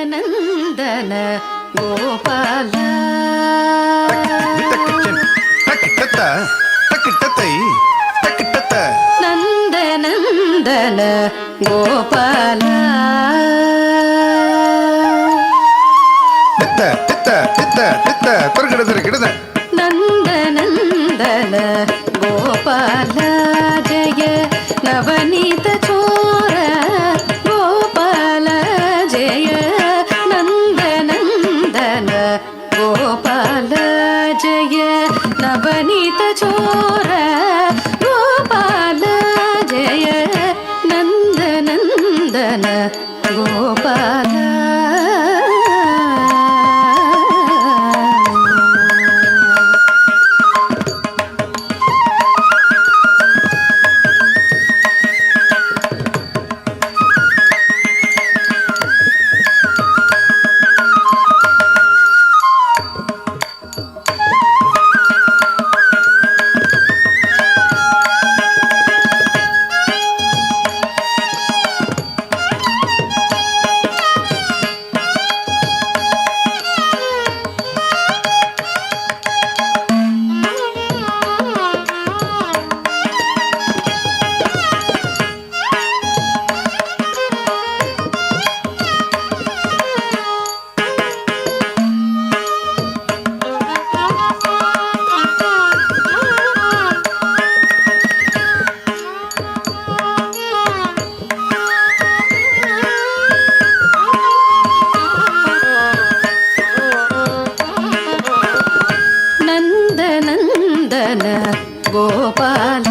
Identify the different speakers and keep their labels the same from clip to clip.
Speaker 1: ನಂದನ ಗೋಪಾಲ ನಂದನಂದನ ಗೋಪಾಲ ನಂದನಂದನ ಗೋಪಾಲ ಜಯ ನವನೀತ ಚೋರ ಗೋಪಾಲ ಜಯ ನಂದನಂದನ ಗೋಪಾಲ ಜಯ ನವನೀತ ಚೋರ ಗೋಪಾಲ ಜಯ ನಂದನಂದನ ಗೋಪಾಲ ಗೋಪಾಲ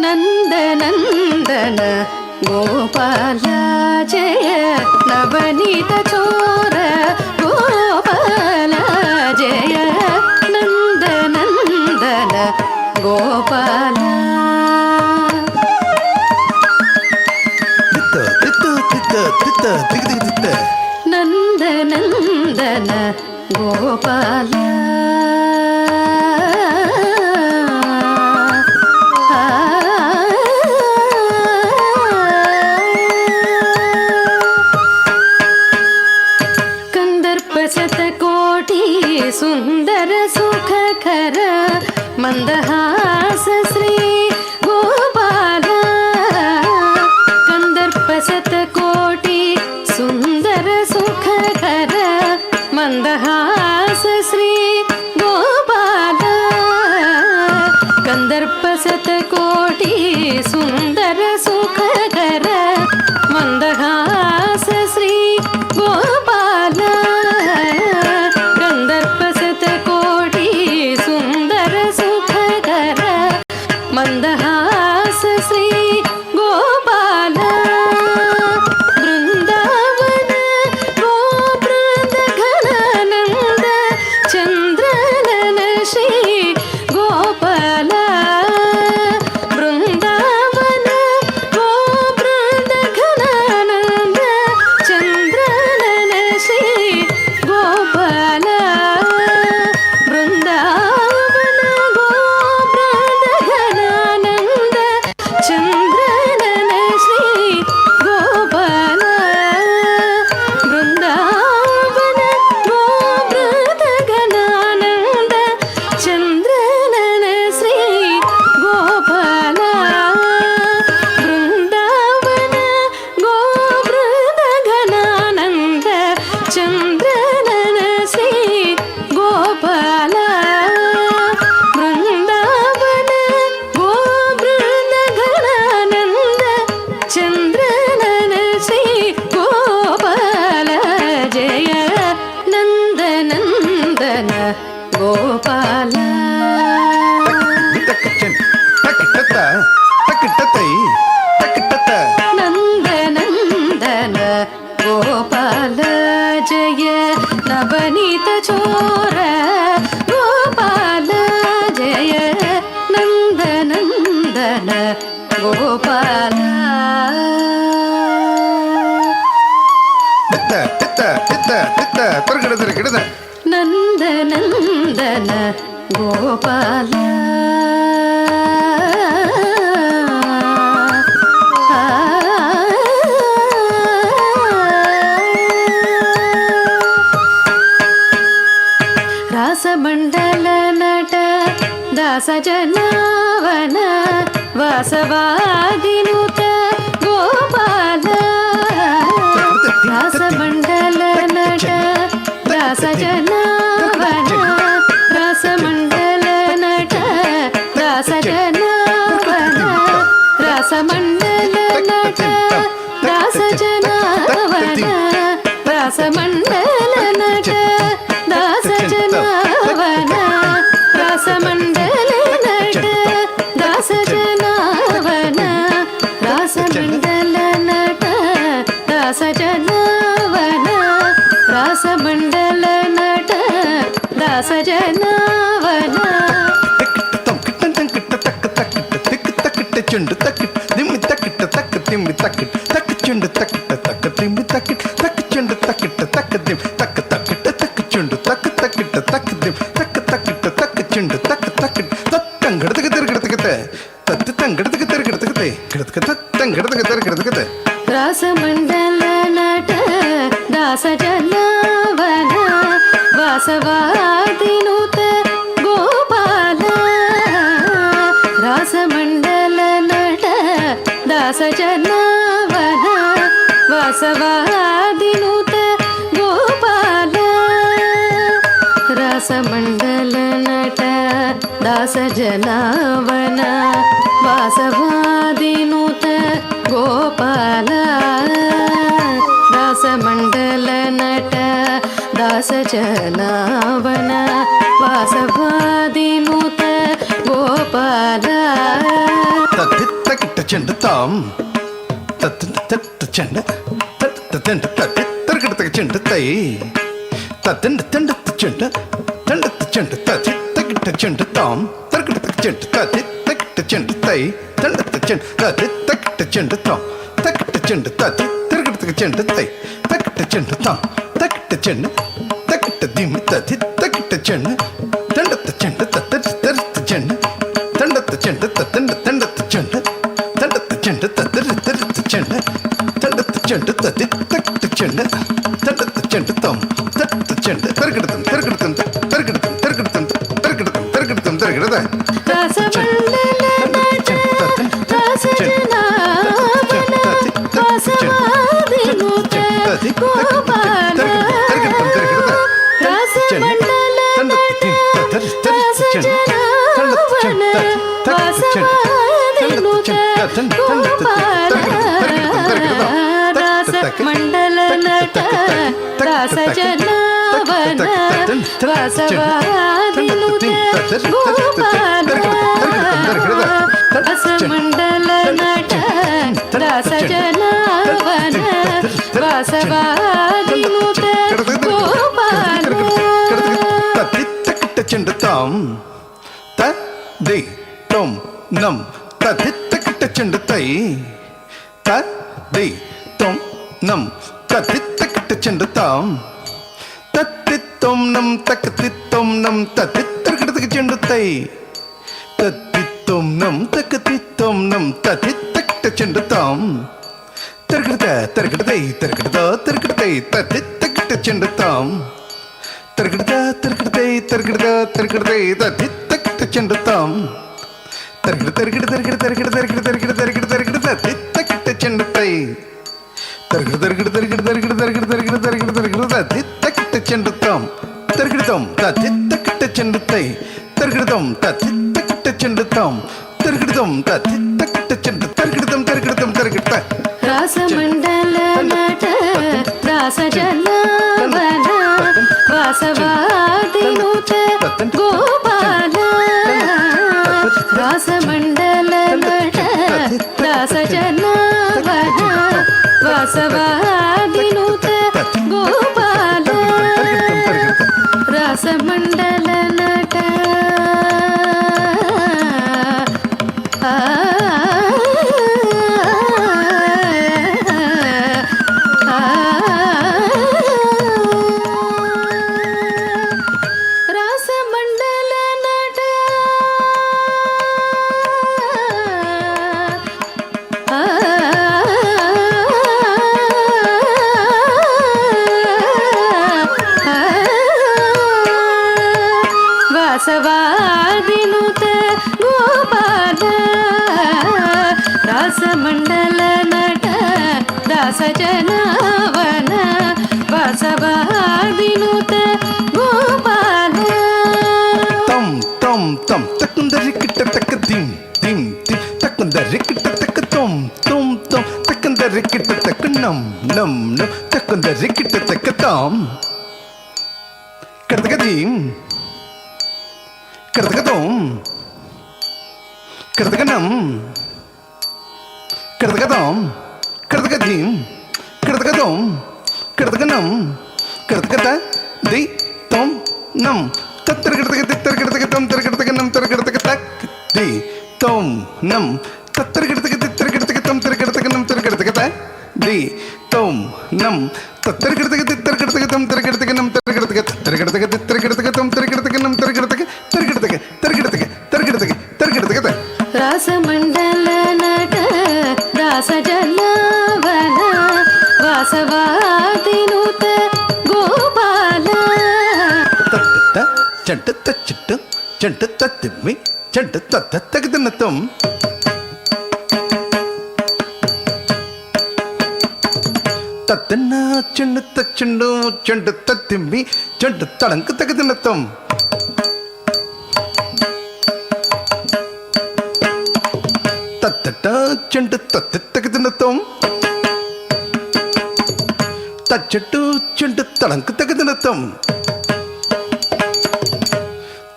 Speaker 1: ನಂದ ನಂದನ ಗೋಪಾಲ ಜಯ ನವನೀತ ಚೋರ ಗೋಪಾಲ ಜಯ ನಂದ ನಂದನ ಗೋಪಾಲ ನಂದ ನಂದನ ಗೋಪಾಲ ಸುಂದರ ಸುಖಕರ ಮಂದಹಾಸ ಶ್ರೀ ಗೋಪಾಲ ಕಂದರ್ಪ ಶತಕೋಟಿ ಸುಂದರ ಸುಖಕರ ಮಂದಹಾಸ ಶ್ರೀ ಗೋಪಾಲ ಕಂದರ್ಪ ಶತಕೋಟಿ ಸುಂದರ ಸುಖಕರ ಮಂದಹಾಸ ಶ್ರೀ ಗೋಪಾಲ ಮಂದಹಾಸ ಶ್ರೀ ಗೋಪಾಲ ಬೃಂದಾವನ ಗೋಬೃಂದ ಘನಾನಂದ ಚಂದ್ರನನ ಶ್ರೀ ಗೋಪಾಲ ಬೃಂದಾವನ ಗೋಬೃಂದ ಘನಾನಂದ ಚಂದ್ರನನ ಶ್ರೀ ಗೋಪಾಲ ಗೋಪಾಲ ನಂದ ನಂದನ ಗೋಪಾಲ ಜಯ ನವನೀತ ಚೋರ ಗೋಪಾಲ ಜಯ ನಂದ ನಂದನ ಗೋಪಾಲ ನಂದ ನಂದನ ಗೋಪಾಲ ರಾಸಮಂಡಲ ನಟ ದಾಸ ಜನಾವನ ವಾಸವಾದಿನುತ ಗೋಪಾಲ ರಾಸಮಂಡಲ ನಟ ದಾಸ ಜನಾವನ ರಾಸಮಂಡಲ ನಟ ದಾಸ ಜನಾವನ ರಾಸಮಂಡಲ ನಟ ದಾಸ ಜನಾವನ ರಾಸಮಂಡಲ ನಟ ದಾಸ ಜನಾವನ ರಾಸಮಂಡಲ ನಟ ದಾಸ ಜನಾವನ ರಾಸಮಂಡಲ ನಟ ದಾಸ ಜನಾವನ ರಾಸಮಂಡಲ ನಟ ದಾಸ ಜನಾವನ
Speaker 2: ಚುಂಡು ತಕ್ಕಿಟ್ ದಿಮ್ಮಿ ತಕ್ಕಿಟ್ಟ ತಕ್ಕ ತಿಮ್ಮಿ ತಕ್ಕಿಟ್ ತಕ್ಕ ಚುಂಡು ತಕ್ಕಿಟ್ಟ ತಕ್ಕ ತಿಮ್ಮಿ ತಕ್ಕಿಟ್ ತಕ್ಕ ಚುಂಡು ತಕ್ಕಿಟ್ಟ ತಕ್ಕ ದಿಮ್ ತಕ್ಕ ತಕ್ಕಿಟ್ಟ ತಕ್ಕ ಚುಂಡು ತಕ್ಕ ತಕ್ಕಿಟ್ಟ ತಕ್ಕ ದಿಮ್ ತಕ್ಕ ತಕ್ಕಿಟ್ಟ ತಕ್ಕ ಚುಂಡು ತಕ್ಕ ತಕ್ಕಿಟ್ ತತ್ತಂಗಡದಗ ತಿರುಗಿಡತಗತೆ ತತ್ತು ತಂಗಡದಗ ತಿರುಗಿಡತಗತೆ ಗಿಡದಗ ತತ್ತಂಗಡದಗ ತಿರುಗಿಡತಗತೆ
Speaker 1: ರಾಸಮಂಡಲ ನಟ ದಾಸ ಜನಾವನ ವಾಸವಾದಿನುತ ಗೋಪಾಲ ರಾಸಮಂಡಲ ನಟ ದಾಸ ಜನಾವನ ವಾಸವಾದಿನುತ ಗೋಪಾಲ ರಾಸಮಂಡಲ ನಟ ದಾಸ ಜನಾವನ ವಾಸವಾದಿನುತ ಗೋಪಾಲ ರಾಸಮಂಡಲ ನಟ दासजनावन वासवादिनुत गोपाल
Speaker 2: तत्तित्तकिट्ट चण्ड ताम तत्तित्त चण्ड तत्तित्त तर्किटतक चण्ड तै तत्तिंड तंडत चण्ड तंडत चण्ड तत्तित्तकिट्ट चण्ड ताम तर्किटतक चण्ड तत्तित्तकिट्ट चण्ड तै तंडत चण्ड तत्तित्तकिट्ट चण्ड ताम तकिट्ट चण्ड तत्तित्तकिट्ट चण्ड तै तकिट्ट चण्ड ताम तकिट्ट चण्ड तकिट्ट दिम तत्तित्तकिट्ट चण्ड तंडत चण्ड तत्तित्त चण्ड तंडत चण्ड तत्तिंड तंडत चण्ड तंडत चण्ड तत्तित्त चण्ड तंडत चण्ड तत्तित्तकिट्ट चण्ड तंडत चण्ड ताम तत्त चण्ड तर्किटतम तर्किटतम तर्किटतम तर्किटतम तर्किटतम तर्किटतम तर्किटत
Speaker 1: ಮಂಡಲ ನಟ ದಾಸಜನಾವನ ವಾಸವಾದಿನುತ ಗೋಪಾಲ ಮಂಡಲ ನಟ ದಾಸಜನಾವನ ವಾಸವಾದಿನುತ ಗೋಪಾಲ
Speaker 2: ತತ್ತಿತ್ತಕಿಟ್ಟ ಚಂಡ ತಾಂ ತ ದಿ ತೊಂ ನಂ ತತ್ತಿತ್ತಕಿಟ್ಟ ಚಂಡ ತೈ ತ ದಿ ತೊಂ ನಂ ತತ್ತಿತ್ತಕಿಟ್ಟ ಚಂಡ ತಾಂ ತತ್ತಿತ್ತೊಂ ನಂ ತಕ್ಕತಿತ್ತೊಂ ನಂ ತತ್ತಿತ್ತಕಿಟ್ಟ ಚಂಡ ತೈ ತತ್ತಿತ್ತೊಂ ನಂ ತಕ್ಕತಿತ್ತೊಂ ನಂ ತತ್ತಿತ್ತಕಿಟ್ಟ ಚಂಡ ತಾಂ ತರ್ಕಿಡತ ತರ್ಕಿಡತೈ ತರ್ಕಿಡತ ತರ್ಕಿಡತೈ ತತ್ತಿತ್ತಕಿಟ್ಟ ಚಂಡ ತಾಂ ತರ್ಕಿಡತ ತರ್ಕಿಡತೈ ತರ್ಕಿಡತ ತರ್ಕಿಡತೈ ತತ್ತಿತ್ತಕಿಟ್ಟ ಚಂಡ ತಾಂ ತರ್ಕಿಡ ತರ್ಕಿಡ ತರ್ಕಿಡ ತರ್ಕಿಡ ತರ್ಕಿಡ ತರ್ಕಿಡ ತರ್ಕಿಡ ತರ್ಕಿಡ ತತ್ತಿತ್ತಕಿಟ್ಟ ಚಂಡ ತೈ ತರ್ಕಿಡ ತರ್ಕಿಡ ತರ್ಕಿಡ ತರ್ಕಿಡ ತರ್ಕಿಡ ತರ್ಕಿಡ ತರ್ಕಿಡ ತರ್ಕಿಡ ತತ್ತಿತ್ತಕಿಟ್ಟ ಚಂಡ ತಾಂ ತರ್ಕಿಡತಂ ತತ್ತಿತ್ತಕಿಟ್ಟ ಚಂಡ ತೈ ತರ್ಕಿಡತಂ ತತ್ತಿತ್ತಕಿಟ್ಟ ಚಂಡ ತಾಂ ತರ್ಕಿಡತಂ ತತ್ತಿತ್ತಕಿಟ್ಟ ಚಂಡ ತರ್ಕಿಡತಂ ತರ್ಕಿಡತಂ ತರ್ಕಿಡ
Speaker 1: ರಾಸಮಂಡಲ ನಟ ದಾಸಜನಾವನ ವಾಸವಾದಿನುತ ಗೋಪಾಲ ರಾಸಮಂಡಲ ನಟ ದಾಸಜನಾವನ ವಾಸವಾದಿನುತ ಗೋಪಾಲ ರಾಸಮಂಡಲ ನಟ ರಾಸಮಂಡಲ ನಟ ವಾಸವಾದಿನುತ ಗೋಪಾಲ ರಾಸಮಂಡಲ ನಟ ದಾಸಜನಾವನ ವಾಸವಾದಿನುತ ಗೋಪಾಲ
Speaker 2: ತಂ ತಂ ತಂ ತಕ್ಕಂದರಿಕಿಟ್ಟ ತಕ್ಕ ದಿಂ ದಿಂ ದಿಂ ತಕ್ಕಂದರಿಕಿಟ್ಟ ತಕ್ಕ ತೊಂ ತೊಂ ತೊಂ ತಕ್ಕಂದರಿಕಿಟ್ಟ ತಕ್ಕ ನಂ ನಂ ನಂ ತಕ್ಕಂದರಿಕಿಟ್ಟ ತಕ್ಕ ತಾಂ ಕರ್ತಕ ದಿಂ ಕರ್ತಕ ತೊಂ ಕರ್ತಕ ನಂ ಕರ್ತಕ ತಾಂ ಕರ್ತಕ ದಿಂ ಕರ್ತಕ ತೊಂ ಕರ್ತಕ ನಂ ಕರ್ತಕ ತ ದಿ ತೊಂ ನಂ ತತ್ತರ್ಗಿಡತಕ ತಿತ್ತರ್ಗಿಡತಕ ತಂ ತರ್ಗಿಡತಕ ನಂ ತರ್ಗಿಡತಕ ತಕ್ ದಿ ತೊಂ ನಂ ತತ್ತರ್ಗಿಡತಕ ತಿತ್ತರ್ಗಿಡತಕ ತಂ ತರ್ಗಿಡತಕ ನಂ ತರ್ಗಿಡತಕ ತ ದಿ ತೊಂ ನಂ ತತ್ತರ್ಗಿಡತಕ ತಿತ್ತರ್ಗಿಡತಕ ತಂ ತರ್ಗಿಡತಕ ನಂ ತರ್ಗಿಡತಕ ತರ್ಗಿಡತಕ ತಿತ್ತರ್ಗಿಡತಕ ತಂ ತರ್ಗಿಡತಕ ನಂ ತರ್ಗಿಡತಕ ತರ್ಗಿಡತಕ ತರ್ಗಿಡತಕ ತರ್ಗಿಡತಕ ತರ್ಗಿಡತಕ ತ
Speaker 1: ರಾಸಮಂಡಲ ನಟ ದಾಸಜನಾವನ ವಾಸವಾದಿನುತ ಗೋಪಾಲ
Speaker 2: ತತ್ತ ಚಂಟ ತಚ್ಚಿಟ್ಟು ಚಂಟ ತತ್ತಿಮ್ಮಿ ಚಂಟ ತತ್ತ ತೆಗೆದನ್ನ ತೊಂ ತತ್ತನ್ನ ಚೆಂಡ ತಚ್ಚಂಡು ಚಂಡ ತತ್ತಿಮ್ಮಿ ಚಂಡ ತಳಂಕ ತೆಗೆದನ್ನ ತೊಂ ತತ್ತಟ ಚಂಡ ತತ್ತ ತೆಗೆದನ್ನ ತೊಂ தச்சட்டு சுண்டு தளங்கு தகுதினத்தம்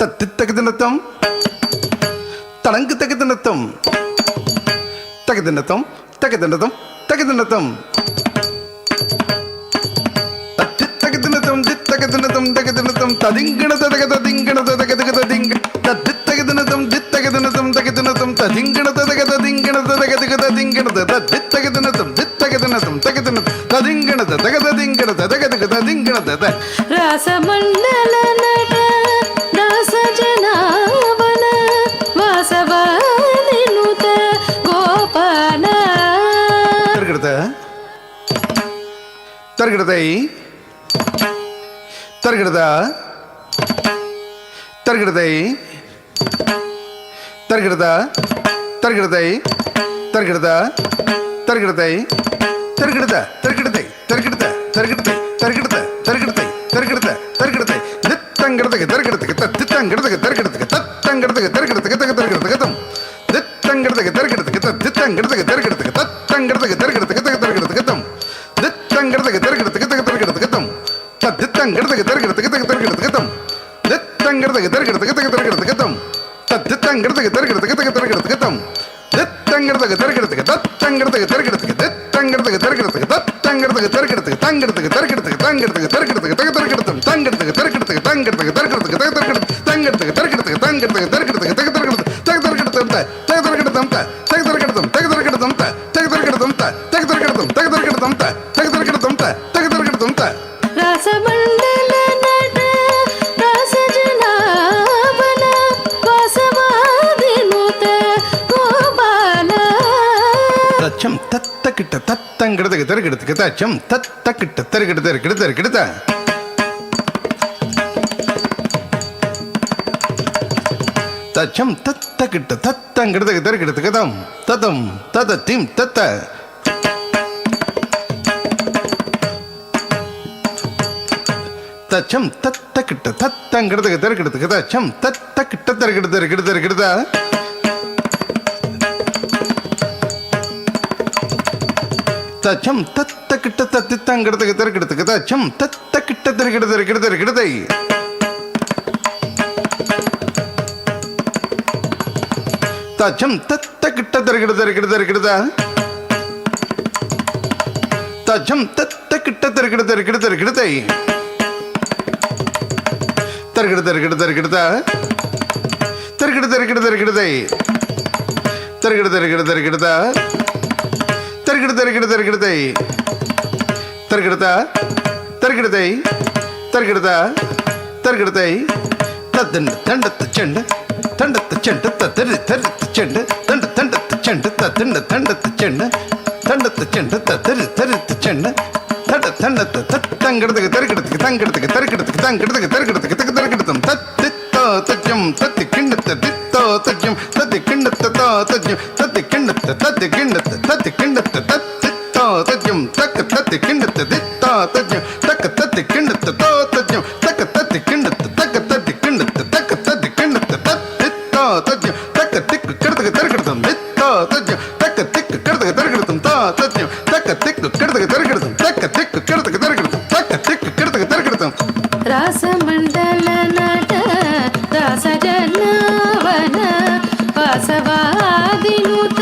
Speaker 2: தத்து தகுதினத்தம் தளங்கு தகுதினத்தம் தகுதினத்தம் தகுதினத்தம் தகுதினத்தம் தத்து தகுதினத்தம் தித்தகுதினத்தம் தகுதினத்தம் ததிங்கணத தகதிங்கணத தகதகதிங்க தத்து தகுதினத்தம் தித்தகுதினத்தம் தகுதினத்தம் ததிங்கணத தகதிங்கணத தகதகதிங்கணத தத்தித்தகுதினத்தம் தித்தகுதினத்தம் தகுதினத்தம் ததிங்கணத தகததிங்கணத தகதகதிங்கணத
Speaker 1: ರಾಸಮಂಡಲ ನಟ ದಾಸ ಜನಾವನ ವಾಸವಾದಿನುತ ಗೋಪಾಲ
Speaker 2: தருகிறதை தருகிறதா தருகிறதை தருகிறதா தருகிறதை தருகிறதா தருகிறதை தருகிறதா தருகிறதை தருகிறத தருகிறதை தருகிறத தருகிறதை தருகிறத தருகிறதை தித்தங்கிறதுக்கு தருகிறதுக்கு தித்தங்கிறதுக்கு தருகிறதுக்கு தத்தங்கிறதுக்கு தருகிறதுக்கு தருகிறதுக்கு தம் தித்தங்கிறதுக்கு தருகிறதுக்கு தித்தங்கிறதுக்கு தருகிறதுக்கு தத்தங்கிறதுக்கு தருகிறதுக்கு தருகிறதுக்கு தம் தித்தங்கிறதுக்கு தருகிறதுக்கு தருகிறதுக்கு தம் தித்தங்கிறதுக்கு தருகிறதுக்கு தருகிறதுக்கு தம் தித்தங்கிறதுக்கு தருகிறதுக்கு தருகிறதுக்கு தம் தித்தங்கிறதுக்கு தருகிறதுக்கு தருகிறதுக்கு தம் தித்தங்கிறதுக்கு தருகிறதுக்கு தத்தங்கிறதுக்கு தருகிறதுக்கு தித்தங்கிறதுக்கு தருகிறதுக்கு தத்தங்கிறதுக்கு தருகிறதுக்கு தங்கிறதுக்கு தருகிறதுக்கு தங்கிறதுக்கு தருகிறதுக்கு தருகிறதுக்கு தங்கிறதுக்கு தருகிறதுக்கு தங்கிறதுக்கு தருகிறதுக்கு தருகிறதுக்கு தங்கிறதுக்கு தருகிறதுக்கு தங்கிறதுக்கு தருகிறதுக்கு தருகிறதுக்கு தருகிறதுக்கு
Speaker 1: ರಾಸಮಂಡಲ ನಟ ದಾಸ ಜನಾವನ ವಾಸವಾದಿನುತ ಗೋಪಾಲ
Speaker 2: தச்சம் தத்த கிட்ட தத்தங்கிறதுக்கு தருகிறதுக்கு தச்சம் தத்த கிட்ட தருகிறது தருகிறது தருகிறத தச்சம் தத்த கிட்ட தத்தங்கிறதுக்கு தருகிறதுக்கு தம் ததம் ததத்திம் தத்த தச்சம் தத்த கிட்ட தத்தங்கிறதுக்கு தருகிறதுக்கு தச்சம் தத்த கிட்ட தருகிறது தருகிறது தருகிறதா தச்சம் தத்த கிட்ட தத்தித்தங்கிறதுக்கு தருகிறதுக்கு தச்சம் தத்த கிட்ட தருகிறது தருகிறது தருகிறதை தச்சம் தத்த கிட்ட தருகிறது தருகிறது தருகிறதா தச்சம் தத்த கிட்ட தருகிறது தருகிறது தருகிறதை தருகிறது தருகிறது தருகிறதா தருகிறது தருகிறது தருகிறதை தருகிறது தருகிறது தருகிறதா தருகிறது தருகிறது தருகிறதை தருகிறதா தருகிறதை தருகிறதா தருகிறதை தத்தண்டு தண்டத்து செண்டு தண்டத்து செண்டு தரு தருத்து செண்டு தண்டு தண்டத்து செண்டு தத்தண்டு தண்டத்து செண்டு தண்டத்து செண்டு தரு தருத்து செண்டு தட தண்டத்து தத்தங்கிறதுக்கு தருகிறதுக்கு தங்கிறதுக்கு தருகிறதுக்கு தங்கிறதுக்கு தருகிறதுக்கு தக்கு தருகிறதும் தத்தித்தோ தச்சம் தத்தி கிண்ணத்து தித்தோ தச்சம் தத்தி கிண்ணத்து தோ தச்சம் தத்தி கிண்ணத்து தத்தி கிண்ணத்து தத்தி கிண்ணத்து தத்தித்தோ தச்சம் தக்க தத்தி கிண்ணத்து தித்தோ தச்சம் தக்க தத்தி கிண்ணத்து தோ தச்சம் தக்க தத்தி கிண்ணத்து தக்க தத்தி கிண்ணத்து தக்க தத்தி கிண்ணத்து தத்தித்தோ தச்சம் தக்க திக்கு கிடத்துக்கு தருகிறதும் தித்தோ தச்சம் தக்க திக்கு கிடத்துக்கு தருகிறதும் தோ தச்சம் தக்க திக்கு கிடத்துக்கு தருகிறதும் தக்க திக்கு கிடத்துக்கு தருகிறதும் தக்க திக்கு கிடத்துக்கு தருகிறதும்
Speaker 1: ರಾಸಮಂಡಲ ನಟ ದಾಸ ಜನಾವನ ವಾಸವಾದಿನುತ